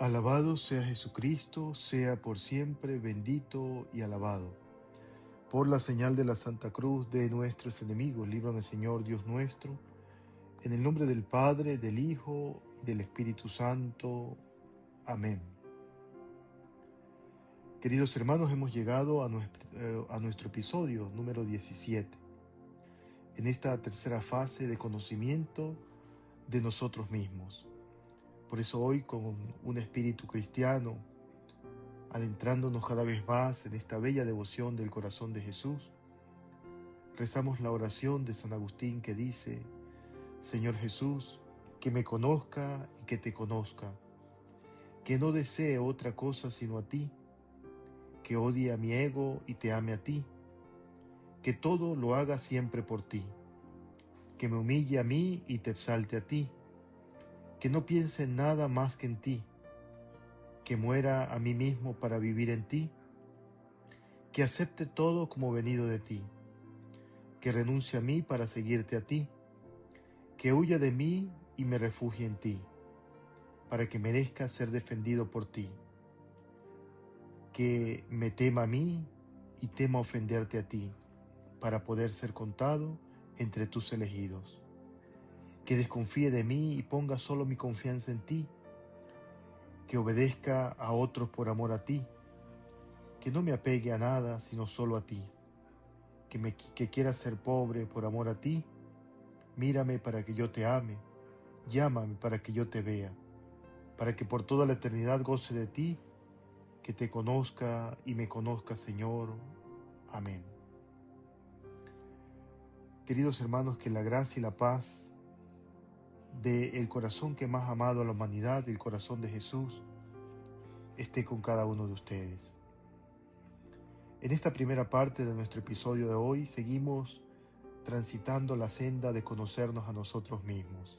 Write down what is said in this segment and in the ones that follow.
Alabado sea Jesucristo, sea por siempre bendito y alabado. Por la señal de la Santa Cruz de nuestros enemigos, líbranos, Señor Dios nuestro, en el nombre del Padre, del Hijo y del Espíritu Santo. Amén. Queridos hermanos, hemos llegado a nuestro episodio número 17, en esta tercera fase de conocimiento de nosotros mismos. Por eso hoy, con un espíritu cristiano, adentrándonos cada vez más en esta bella devoción del corazón de Jesús, rezamos la oración de San Agustín que dice: Señor Jesús, que me conozca y que te conozca, que no desee otra cosa sino a ti, que odie a mi ego y te ame a ti, que todo lo haga siempre por ti, que me humille a mí y te exalte a ti, que no piense en nada más que en ti, que muera a mí mismo para vivir en ti, que acepte todo como venido de ti, que renuncie a mí para seguirte a ti, que huya de mí y me refugie en ti, para que merezca ser defendido por ti, que me tema a mí y tema ofenderte a ti, para poder ser contado entre tus elegidos, que desconfíe de mí y ponga solo mi confianza en ti, que obedezca a otros por amor a ti, que no me apegue a nada sino solo a ti, que quiera ser pobre por amor a ti. Mírame para que yo te ame, llámame para que yo te vea, para que por toda la eternidad goce de ti, que te conozca y me conozca, Señor. Amén. Queridos hermanos, que la gracia y la paz del corazón que más ha amado a la humanidad, el corazón de Jesús, esté con cada uno de ustedes. En esta primera parte de nuestro episodio de hoy seguimos transitando la senda de conocernos a nosotros mismos.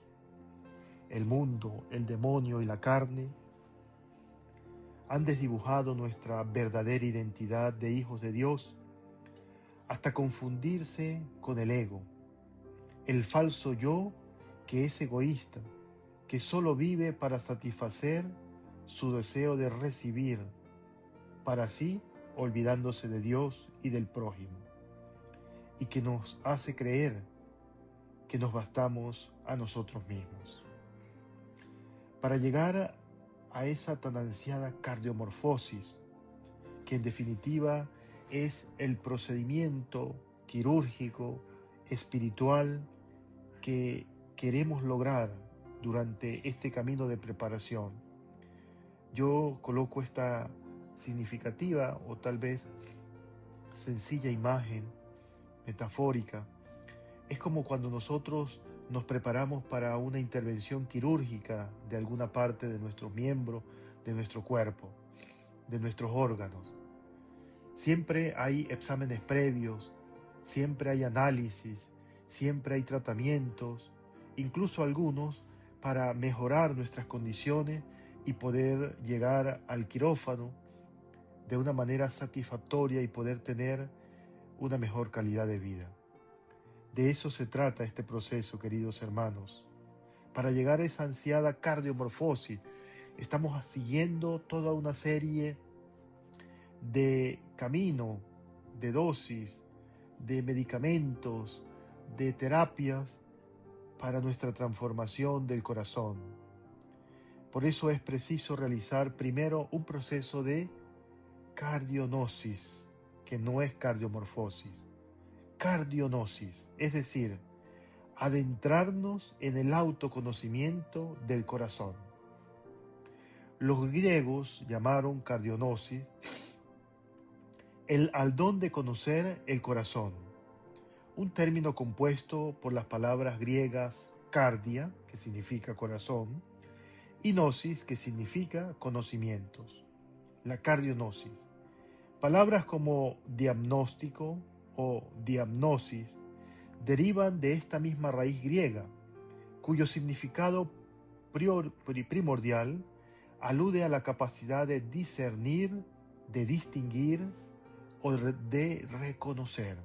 El mundo, el demonio y la carne han desdibujado nuestra verdadera identidad de hijos de Dios hasta confundirse con el ego, el falso yo que es egoísta, que solo vive para satisfacer su deseo de recibir, para así olvidándose de Dios y del prójimo, y que nos hace creer que nos bastamos a nosotros mismos. Para llegar a esa tan ansiada cardiomorfosis, que en definitiva es el procedimiento quirúrgico, espiritual, que queremos lograr durante este camino de preparación. Yo coloco esta significativa o tal vez sencilla imagen metafórica. Es como cuando nosotros nos preparamos para una intervención quirúrgica de alguna parte de nuestro miembro, de nuestro cuerpo, de nuestros órganos. Siempre hay exámenes previos, siempre hay análisis, siempre hay tratamientos, incluso algunos para mejorar nuestras condiciones y poder llegar al quirófano de una manera satisfactoria y poder tener una mejor calidad de vida. De eso se trata este proceso, queridos hermanos. Para llegar a esa ansiada cardiomorfosis, estamos siguiendo toda una serie de camino, de dosis, de medicamentos, de terapias para nuestra transformación del corazón. Por eso es preciso realizar primero un proceso de cardionosis, que no es cardiomorfosis. Cardionosis, es decir, adentrarnos en el autoconocimiento del corazón. Los griegos llamaron cardionosis al don de conocer el corazón, un término compuesto por las palabras griegas cardia, que significa corazón, y gnosis, que significa conocimientos. La cardionosis. Palabras como diagnóstico o diagnosis derivan de esta misma raíz griega, cuyo significado primordial alude a la capacidad de discernir, de distinguir o de reconocer.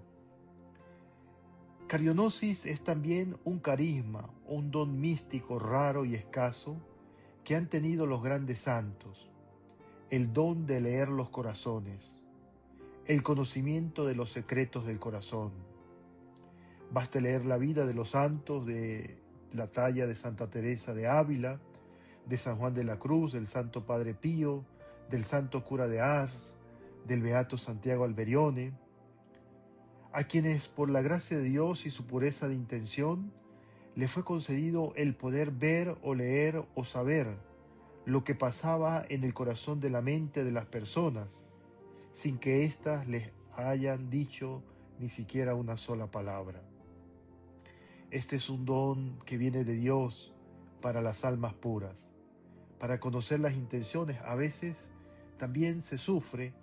Cardionosis es también un carisma, un don místico raro y escaso que han tenido los grandes santos, el don de leer los corazones, el conocimiento de los secretos del corazón. Baste leer la vida de los santos de la talla de Santa Teresa de Ávila, de San Juan de la Cruz, del Santo Padre Pío, del Santo Cura de Ars, del Beato Santiago Alberione, a quienes por la gracia de Dios y su pureza de intención le fue concedido el poder ver o leer o saber lo que pasaba en el corazón de la mente de las personas, sin que éstas les hayan dicho ni siquiera una sola palabra. Este es un don que viene de Dios para las almas puras. Para conocer las intenciones, a veces también se sufre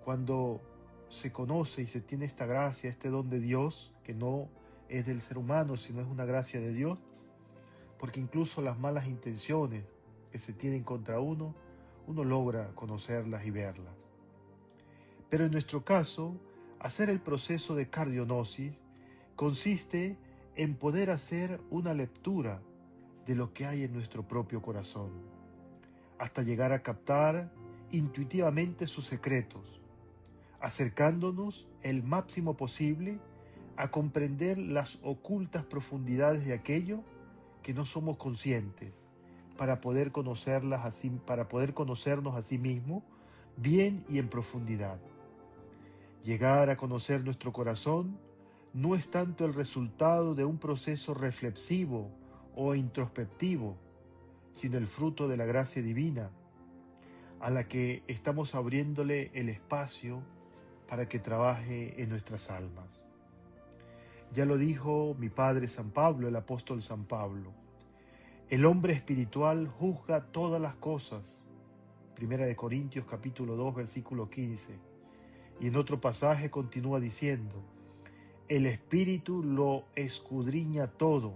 cuando se conoce y se tiene esta gracia, este don de Dios, que no es del ser humano, sino es una gracia de Dios, porque incluso las malas intenciones que se tienen contra uno logra conocerlas y verlas. Pero en nuestro caso, hacer el proceso de cardionosis consiste en poder hacer una lectura de lo que hay en nuestro propio corazón, hasta llegar a captar intuitivamente sus secretos, acercándonos el máximo posible a comprender las ocultas profundidades de aquello que no somos conscientes, para poder conocernos a sí mismo bien y en profundidad. Llegar a conocer nuestro corazón no es tanto el resultado de un proceso reflexivo o introspectivo, sino el fruto de la gracia divina, a la que estamos abriéndole el espacio para que trabaje en nuestras almas. Ya lo dijo mi padre San Pablo, el apóstol San Pablo: el hombre espiritual juzga todas las cosas. 1 Corintios capítulo 2, versículo 15. Y en otro pasaje continúa diciendo: el espíritu lo escudriña todo,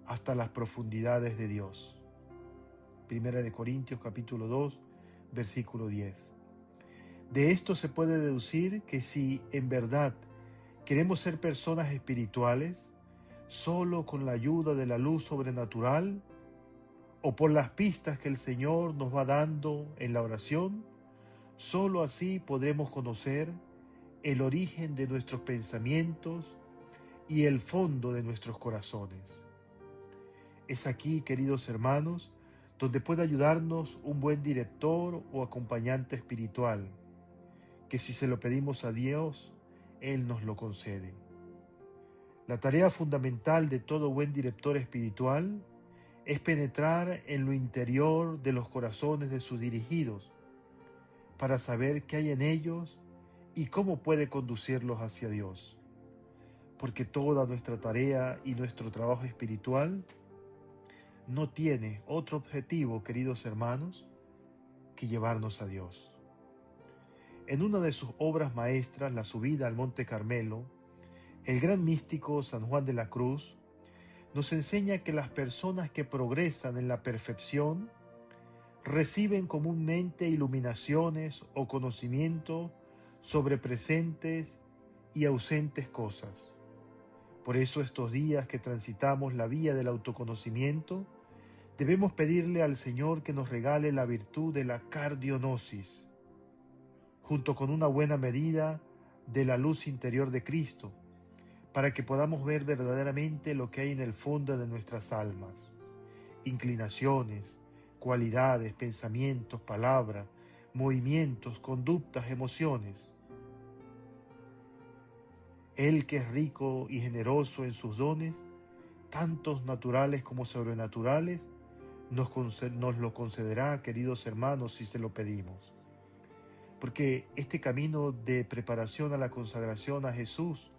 hasta las profundidades de Dios. 1 Corintios capítulo 2, versículo 10. De esto se puede deducir que si en verdad queremos ser personas espirituales, solo con la ayuda de la luz sobrenatural o por las pistas que el Señor nos va dando en la oración, solo así podremos conocer el origen de nuestros pensamientos y el fondo de nuestros corazones. Es aquí, queridos hermanos, donde puede ayudarnos un buen director o acompañante espiritual, que si se lo pedimos a Dios, Él nos lo concede. La tarea fundamental de todo buen director espiritual es penetrar en lo interior de los corazones de sus dirigidos, para saber qué hay en ellos y cómo puede conducirlos hacia Dios. Porque toda nuestra tarea y nuestro trabajo espiritual no tiene otro objetivo, queridos hermanos, que llevarnos a Dios. En una de sus obras maestras, La subida al Monte Carmelo, el gran místico San Juan de la Cruz nos enseña que las personas que progresan en la perfección reciben comúnmente iluminaciones o conocimiento sobre presentes y ausentes cosas. Por eso estos días que transitamos la vía del autoconocimiento, debemos pedirle al Señor que nos regale la virtud de la cardionosis, junto con una buena medida de la luz interior de Cristo, para que podamos ver verdaderamente lo que hay en el fondo de nuestras almas: inclinaciones, cualidades, pensamientos, palabras, movimientos, conductas, emociones. Él, que es rico y generoso en sus dones, tantos naturales como sobrenaturales, nos lo concederá, queridos hermanos, si se lo pedimos. Porque este camino de preparación a la consagración a Jesús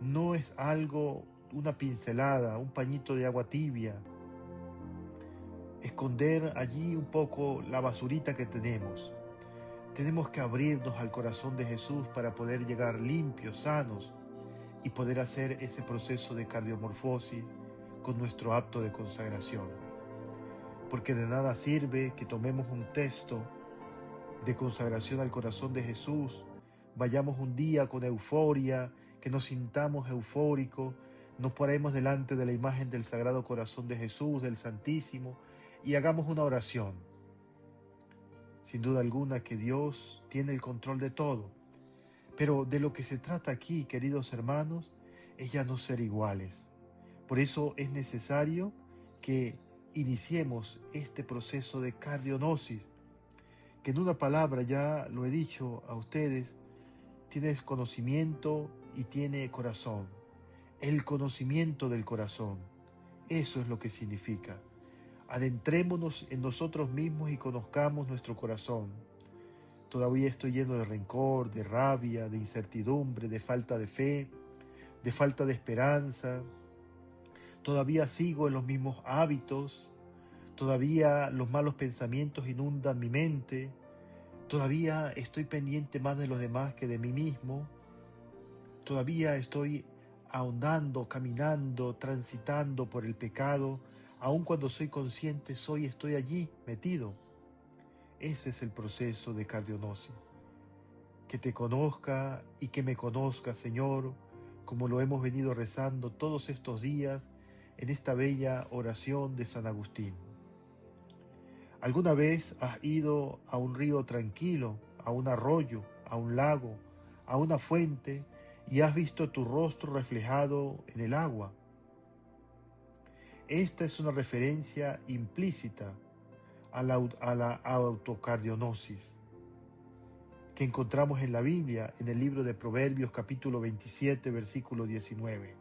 no es algo, una pincelada, un pañito de agua tibia, esconder allí un poco la basurita que tenemos. Tenemos que abrirnos al corazón de Jesús para poder llegar limpios, sanos, y poder hacer ese proceso de cardiomorfosis con nuestro acto de consagración. Porque de nada sirve que tomemos un texto de consagración al corazón de Jesús, vayamos un día con euforia, que nos sintamos eufóricos, nos paremos delante de la imagen del Sagrado Corazón de Jesús, del Santísimo, y hagamos una oración. Sin duda alguna que Dios tiene el control de todo, pero de lo que se trata aquí, queridos hermanos, es ya no ser iguales. Por eso es necesario que iniciemos este proceso de cardionosis, que en una palabra, ya lo he dicho a ustedes, tienes conocimiento y tiene corazón. El conocimiento del corazón, eso es lo que significa. Adentrémonos en nosotros mismos y conozcamos nuestro corazón. Todavía estoy lleno de rencor, de rabia, de incertidumbre, de falta de fe, de falta de esperanza. Todavía sigo en los mismos hábitos. Todavía los malos pensamientos inundan mi mente. Todavía estoy pendiente más de los demás que de mí mismo. Todavía estoy ahondando, caminando, transitando por el pecado. Aun cuando soy consciente, estoy allí metido. Ese es el proceso de cardionosis. Que te conozca y que me conozca, Señor, como lo hemos venido rezando todos estos días en esta bella oración de San Agustín. ¿Alguna vez has ido a un río tranquilo, a un arroyo, a un lago, a una fuente y has visto tu rostro reflejado en el agua? Esta es una referencia implícita a la autocardionosis que encontramos en la Biblia, en el libro de Proverbios capítulo 27, versículo 19.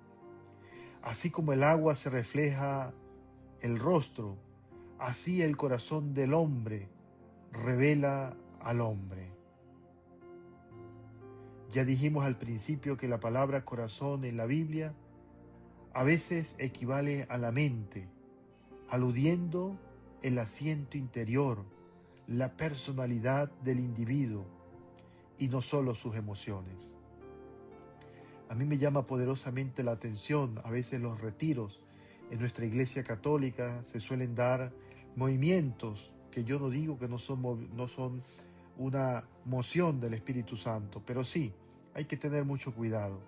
Así como el agua se refleja el rostro, así el corazón del hombre revela al hombre. Ya dijimos al principio que la palabra corazón en la Biblia a veces equivale a la mente, aludiendo el asiento interior, la personalidad del individuo y no solo sus emociones. A mí me llama poderosamente la atención, a veces los retiros en nuestra iglesia católica se suelen dar movimientos que yo no digo que no son una moción del Espíritu Santo, pero sí, hay que tener mucho cuidado.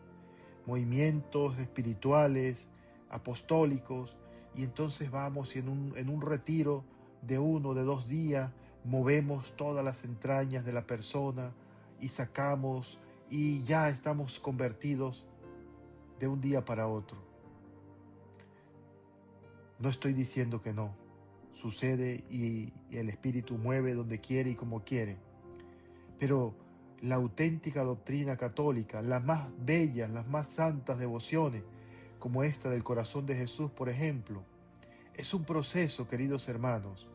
Movimientos espirituales, apostólicos, y entonces vamos y en un retiro de 1 de 2 días movemos todas las entrañas de la persona y sacamos y ya estamos convertidos de un día para otro. No estoy diciendo que no, sucede y el Espíritu mueve donde quiere y como quiere, pero la auténtica doctrina católica, las más bellas, las más santas devociones, como esta del corazón de Jesús, por ejemplo, es un proceso, queridos hermanos,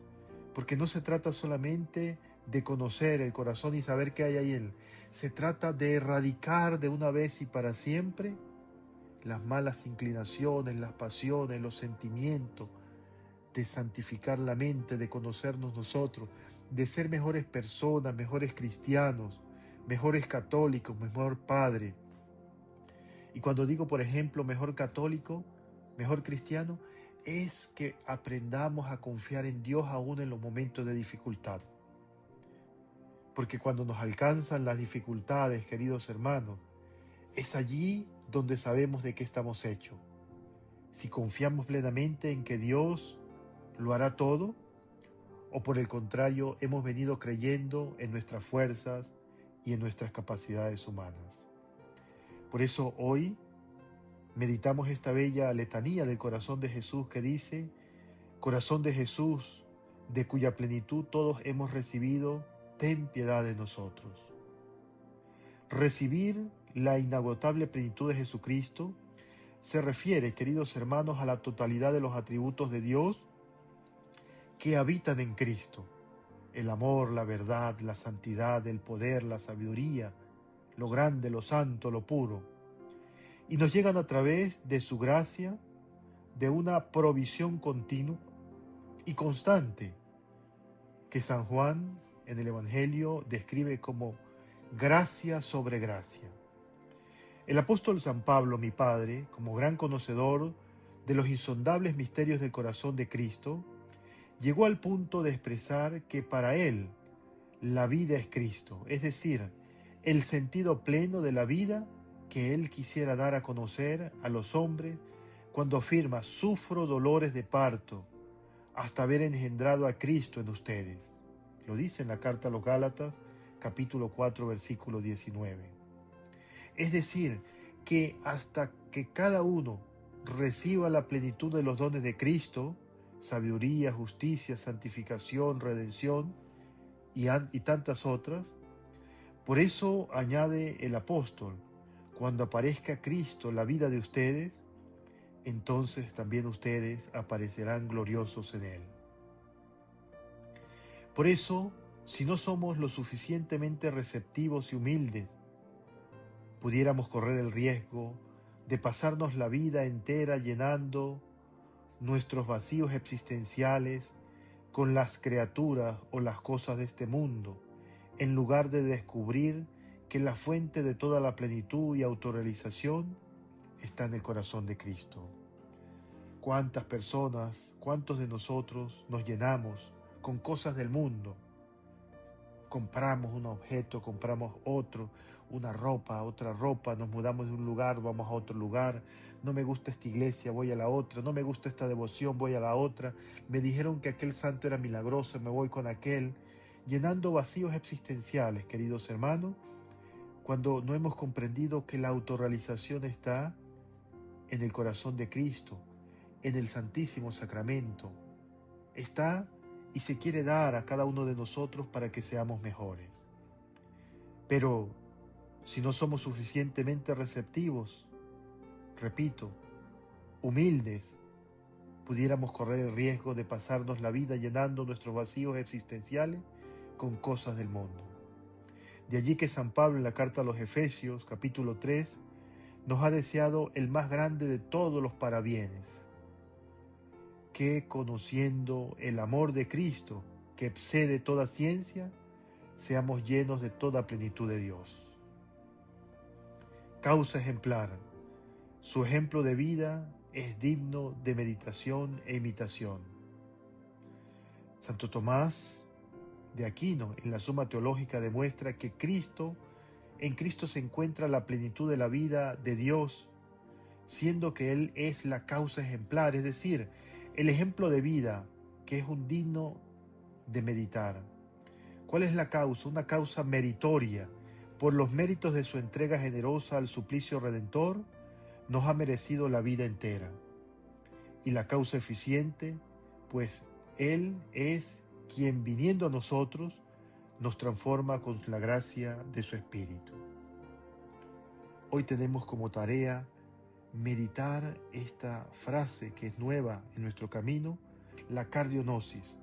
porque no se trata solamente de conocer el corazón y saber qué hay ahí en él, se trata de erradicar de una vez y para siempre las malas inclinaciones, las pasiones, los sentimientos, de santificar la mente, de conocernos nosotros, de ser mejores personas, mejores cristianos, mejores católicos, mejor padre. Y cuando digo, por ejemplo, mejor católico, mejor cristiano, es que aprendamos a confiar en Dios aún en los momentos de dificultad. Porque cuando nos alcanzan las dificultades, queridos hermanos, es allí donde sabemos de qué estamos hechos. Si confiamos plenamente en que Dios lo hará todo, o por el contrario, hemos venido creyendo en nuestras fuerzas y en nuestras capacidades humanas. Por eso hoy meditamos esta bella letanía del corazón de Jesús que dice: corazón de Jesús, de cuya plenitud todos hemos recibido, ten piedad de nosotros. Recibir la inagotable plenitud de Jesucristo se refiere, queridos hermanos, a la totalidad de los atributos de Dios que habitan en Cristo: el amor, la verdad, la santidad, el poder, la sabiduría, lo grande, lo santo, lo puro. Y nos llegan a través de su gracia, de una provisión continua y constante, que San Juan en el Evangelio describe como gracia sobre gracia. El apóstol San Pablo, mi padre, como gran conocedor de los insondables misterios del corazón de Cristo, llegó al punto de expresar que para él la vida es Cristo, es decir, el sentido pleno de la vida que él quisiera dar a conocer a los hombres cuando afirma: sufro dolores de parto hasta haber engendrado a Cristo en ustedes. Lo dice en la carta a los Gálatas, capítulo 4, versículo 19. Es decir, que hasta que cada uno reciba la plenitud de los dones de Cristo, sabiduría, justicia, santificación, redención y tantas otras, por eso añade el apóstol, cuando aparezca Cristo en la vida de ustedes, entonces también ustedes aparecerán gloriosos en Él. Por eso, si no somos lo suficientemente receptivos y humildes, pudiéramos correr el riesgo de pasarnos la vida entera llenando nuestros vacíos existenciales con las criaturas o las cosas de este mundo, en lugar de descubrir que la fuente de toda la plenitud y autorrealización está en el corazón de Cristo. ¿Cuántas personas, cuántos de nosotros nos llenamos con cosas del mundo? Compramos un objeto, compramos otro, una ropa, otra ropa, nos mudamos de un lugar, vamos a otro lugar, no me gusta esta iglesia, voy a la otra, no me gusta esta devoción, voy a la otra, me dijeron que aquel santo era milagroso, me voy con aquel, llenando vacíos existenciales, queridos hermanos, cuando no hemos comprendido que la autorrealización está en el corazón de Cristo, en el Santísimo Sacramento, está y se quiere dar a cada uno de nosotros para que seamos mejores. Pero si no somos suficientemente receptivos, repito, humildes, pudiéramos correr el riesgo de pasarnos la vida llenando nuestros vacíos existenciales con cosas del mundo. De allí que San Pablo en la carta a los Efesios, capítulo 3, nos ha deseado el más grande de todos los parabienes, que conociendo el amor de Cristo, que excede toda ciencia, seamos llenos de toda plenitud de Dios. Causa ejemplar. Su ejemplo de vida es digno de meditación e imitación. Santo Tomás de Aquino, en la Suma Teológica, demuestra que en Cristo se encuentra la plenitud de la vida de Dios, siendo que Él es la causa ejemplar, es decir, el ejemplo de vida que es un digno de meditar. ¿Cuál es la causa? Una causa meritoria. Por los méritos de su entrega generosa al suplicio redentor, nos ha merecido la vida entera. Y la causa eficiente, pues Él es quien viniendo a nosotros, nos transforma con la gracia de su Espíritu. Hoy tenemos como tarea meditar esta frase que es nueva en nuestro camino, la cardionosis,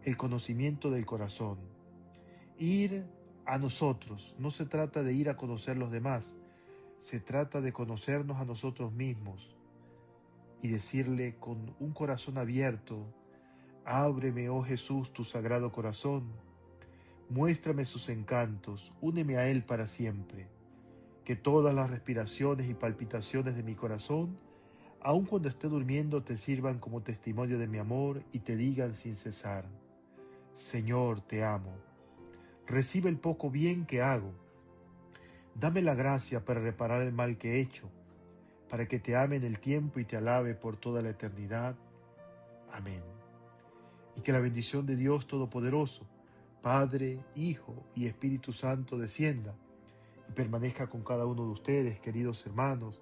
el conocimiento del corazón. Ir a nosotros, no se trata de ir a conocer los demás, se trata de conocernos a nosotros mismos y decirle con un corazón abierto: ábreme, oh Jesús, tu sagrado corazón, muéstrame sus encantos, úneme a él para siempre, que todas las respiraciones y palpitaciones de mi corazón, aun cuando esté durmiendo, te sirvan como testimonio de mi amor y te digan sin cesar: Señor, te amo. Recibe el poco bien que hago. Dame la gracia para reparar el mal que he hecho, para que te ame en el tiempo y te alabe por toda la eternidad. Amén. Y que la bendición de Dios Todopoderoso, Padre, Hijo y Espíritu Santo, descienda y permanezca con cada uno de ustedes, queridos hermanos,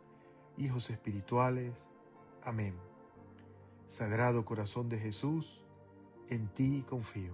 hijos espirituales. Amén. Sagrado Corazón de Jesús, en ti confío.